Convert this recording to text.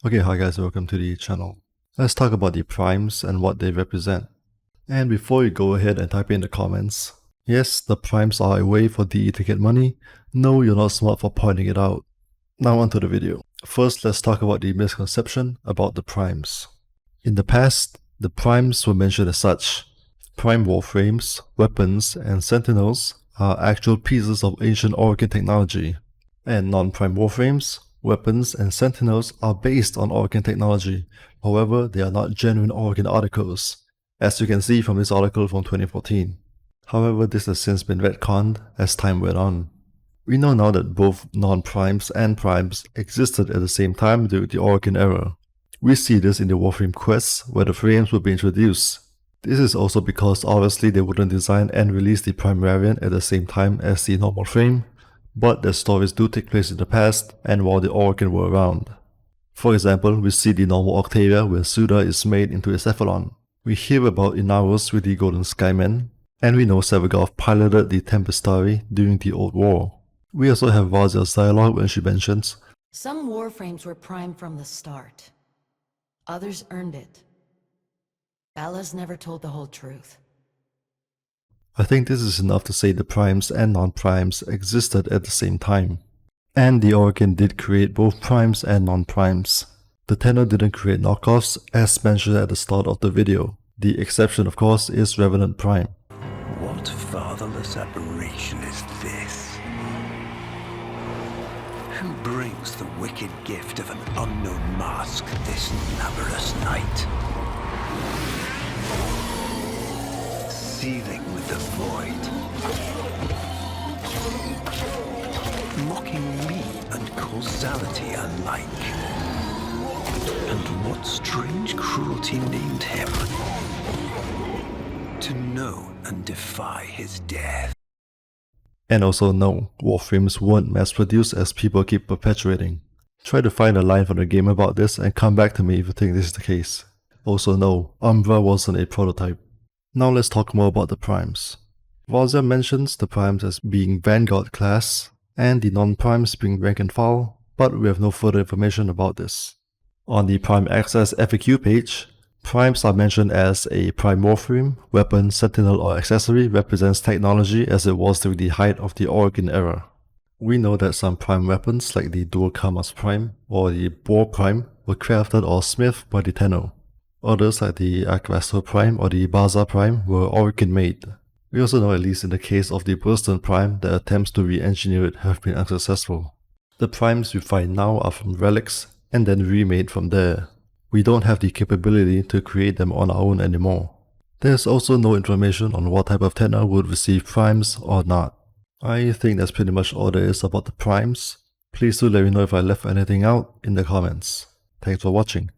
Okay, hi guys, welcome to the channel. Let's talk about the primes and what they represent. And before you go ahead and type in the comments, yes, the primes are a way for DE to get money. No, you're not smart for pointing it out. Now on to the video. First, let's talk about the misconception about the primes. In the past, the primes were mentioned as such. Prime warframes, weapons, and sentinels are actual pieces of ancient Organ technology. And non-prime warframes, weapons, and sentinels are based on Organ technology. However, they are not genuine Organ articles, as you can see from this article from 2014. However, this has since been retconned as time went on. We know now that both non-primes and primes existed at the same time during the Organ era. We see this in the Warframe quests where the frames would be introduced. This is also because obviously they wouldn't design and release the prime variant at the same time as the normal frame, but their stories do take place in the past and while the Organ were around. For example, we see the normal Octavia where Suda is made into a Cephalon. We hear about Inaros with the Golden Skymen, and we know Sevagoth piloted the Tempestari during the Old War. We also have Vazia's dialogue when she mentions, "Some warframes were primed from the start. Others earned it. Bella's never told the whole truth." I think this is enough to say the primes and non-primes existed at the same time. And the Organ did create both primes and non-primes. The Tenor didn't create knockoffs as mentioned at the start of the video. The exception of course is Revenant Prime. What fatherless aberration is this? Who brings the wicked gift of an unknown mask this numberless night? Seething with the void, mocking me and causality alike. And what strange cruelty named him to know and defy his death? And also no, Warframes weren't mass-produced as people keep perpetuating. Try to find a line from the game about this and come back to me if you think this is the case. Also no, Umbra wasn't a prototype. Now let's talk more about the primes. Vazia mentions the primes as being Vanguard class, and the non-primes being rank and file, but we have no further information about this. On the Prime Access FAQ page, primes are mentioned as a prime warframe, weapon, sentinel, or accessory represents technology as it was during the height of the Organ era. We know that some prime weapons like the Dual Karmas Prime or the Boar Prime were crafted or smithed by the Tenno. Others like the Akvasto Prime or the Baza Prime were Organ made. We also know, at least in the case of the Burston Prime, that attempts to re-engineer it have been unsuccessful. The primes we find now are from relics and then remade from there. We don't have the capability to create them on our own anymore. There's also no information on what type of Tenor would receive primes or not. I think that's pretty much all there is about the primes. Please do let me know if I left anything out in the comments. Thanks for watching.